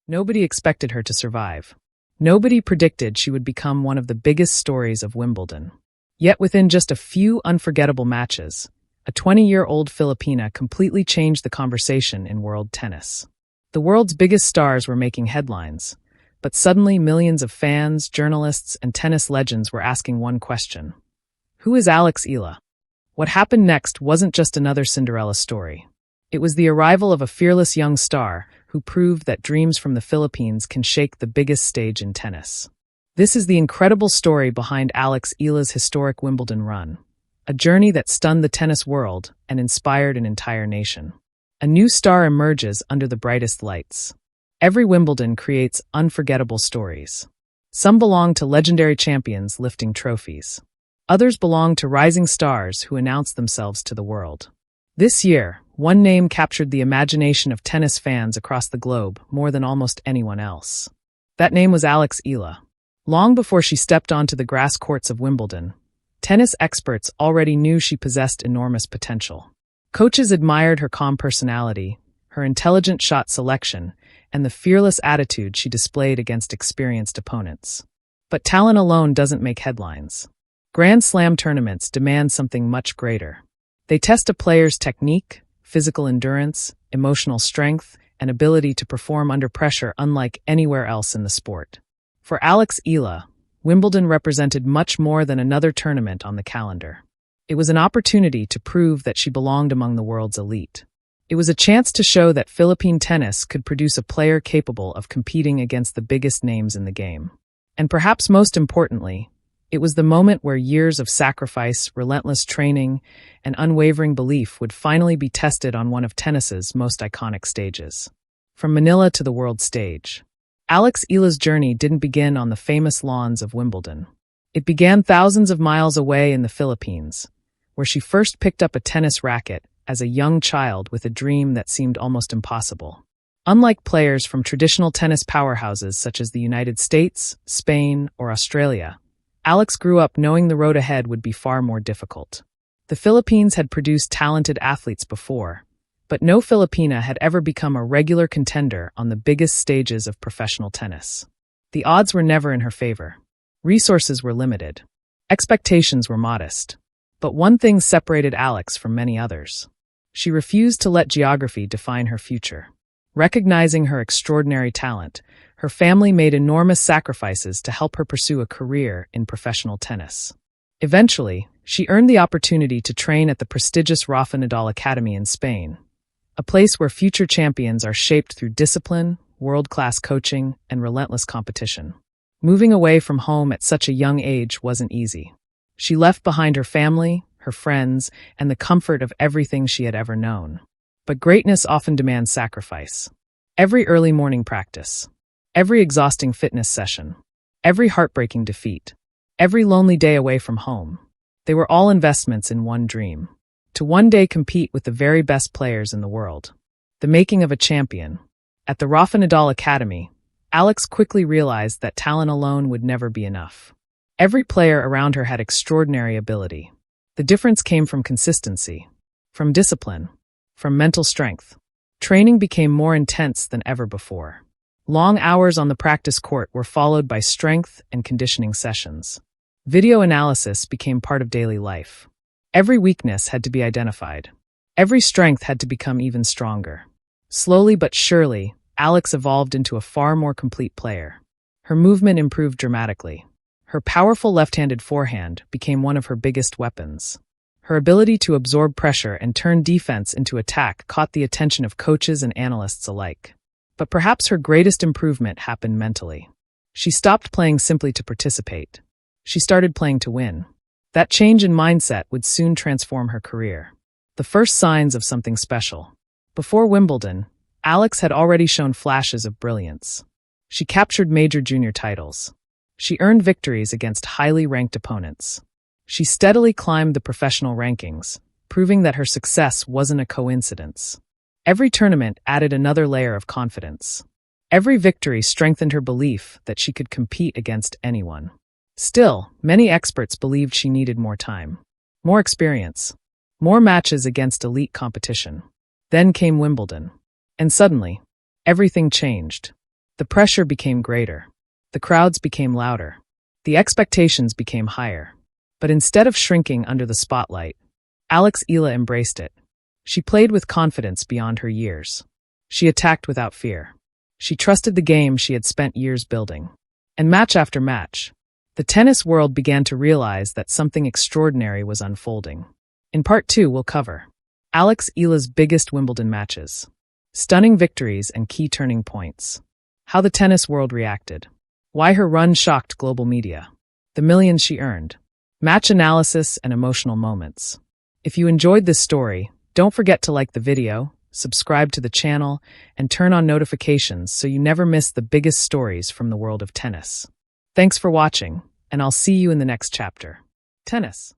Nobody expected her to survive. Nobody predicted she would become one of the biggest stories of Wimbledon. Yet within just a few unforgettable matches, a 20-year-old Filipina completely changed the conversation in world tennis. The world's biggest stars were making headlines, but suddenly millions of fans, journalists, and tennis legends were asking one question. Who is Alex Eala? What happened next wasn't just another Cinderella story. It was the arrival of a fearless young star who proved that dreams from the Philippines can shake the biggest stage in tennis. This is the incredible story behind Alex Eala's historic Wimbledon run, a journey that stunned the tennis world and inspired an entire nation. A new star emerges under the brightest lights. Every Wimbledon creates unforgettable stories. Some belong to legendary champions lifting trophies. Others belong to rising stars who announce themselves to the world. This year, one name captured the imagination of tennis fans across the globe more than almost anyone else. That name was Alex Eala. Long before she stepped onto the grass courts of Wimbledon, tennis experts already knew she possessed enormous potential. Coaches admired her calm personality, her intelligent shot selection, and the fearless attitude she displayed against experienced opponents. But talent alone doesn't make headlines. Grand Slam tournaments demand something much greater. They test a player's technique, physical endurance, emotional strength, and ability to perform under pressure unlike anywhere else in the sport. For Alex Eala, Wimbledon represented much more than another tournament on the calendar. It was an opportunity to prove that she belonged among the world's elite. It was a chance to show that Philippine tennis could produce a player capable of competing against the biggest names in the game. And perhaps most importantly, it was the moment where years of sacrifice, relentless training, and unwavering belief would finally be tested on one of tennis's most iconic stages. From Manila to the world stage, Alex Eala's journey didn't begin on the famous lawns of Wimbledon. It began thousands of miles away in the Philippines, where she first picked up a tennis racket as a young child with a dream that seemed almost impossible. Unlike players from traditional tennis powerhouses such as the United States, Spain, or Australia, Alex grew up knowing the road ahead would be far more difficult. The Philippines had produced talented athletes before, but no Filipina had ever become a regular contender on the biggest stages of professional tennis. The odds were never in her favor. Resources were limited. Expectations were modest. But one thing separated Alex from many others. She refused to let geography define her future. Recognizing her extraordinary talent, her family made enormous sacrifices to help her pursue a career in professional tennis. Eventually, she earned the opportunity to train at the prestigious Rafa Nadal Academy in Spain, a place where future champions are shaped through discipline, world-class coaching, and relentless competition. Moving away from home at such a young age wasn't easy. She left behind her family, her friends, and the comfort of everything she had ever known. But greatness often demands sacrifice. Every early morning practice, every exhausting fitness session, every heartbreaking defeat, every lonely day away from home, they were all investments in one dream: to one day compete with the very best players in the world. The making of a champion. At the Rafa Nadal Academy, Alex quickly realized that talent alone would never be enough. Every player around her had extraordinary ability. The difference came from consistency, from discipline, from mental strength. Training became more intense than ever before. Long hours on the practice court were followed by strength and conditioning sessions. Video analysis became part of daily life. Every weakness had to be identified. Every strength had to become even stronger. Slowly but surely, Alex evolved into a far more complete player. Her movement improved dramatically. Her powerful left-handed forehand became one of her biggest weapons. Her ability to absorb pressure and turn defense into attack caught the attention of coaches and analysts alike. But perhaps her greatest improvement happened mentally. She stopped playing simply to participate. She started playing to win. That change in mindset would soon transform her career. The first signs of something special. Before Wimbledon, Alex had already shown flashes of brilliance. She captured major junior titles. She earned victories against highly ranked opponents. She steadily climbed the professional rankings, proving that her success wasn't a coincidence. Every tournament added another layer of confidence. Every victory strengthened her belief that she could compete against anyone. Still, many experts believed she needed more time, more experience, more matches against elite competition. Then came Wimbledon. And suddenly, everything changed. The pressure became greater. The crowds became louder. The expectations became higher. But instead of shrinking under the spotlight, Alex Eala embraced it. She played with confidence beyond her years. She attacked without fear. She trusted the game she had spent years building. And match after match, the tennis world began to realize that something extraordinary was unfolding. In part 2, we'll cover Alex Eala's biggest Wimbledon matches, stunning victories and key turning points, how the tennis world reacted, why her run shocked global media, the millions she earned, match analysis and emotional moments. If you enjoyed this story, don't forget to like the video, subscribe to the channel, and turn on notifications so you never miss the biggest stories from the world of tennis. Thanks for watching, and I'll see you in the next chapter. Tennis.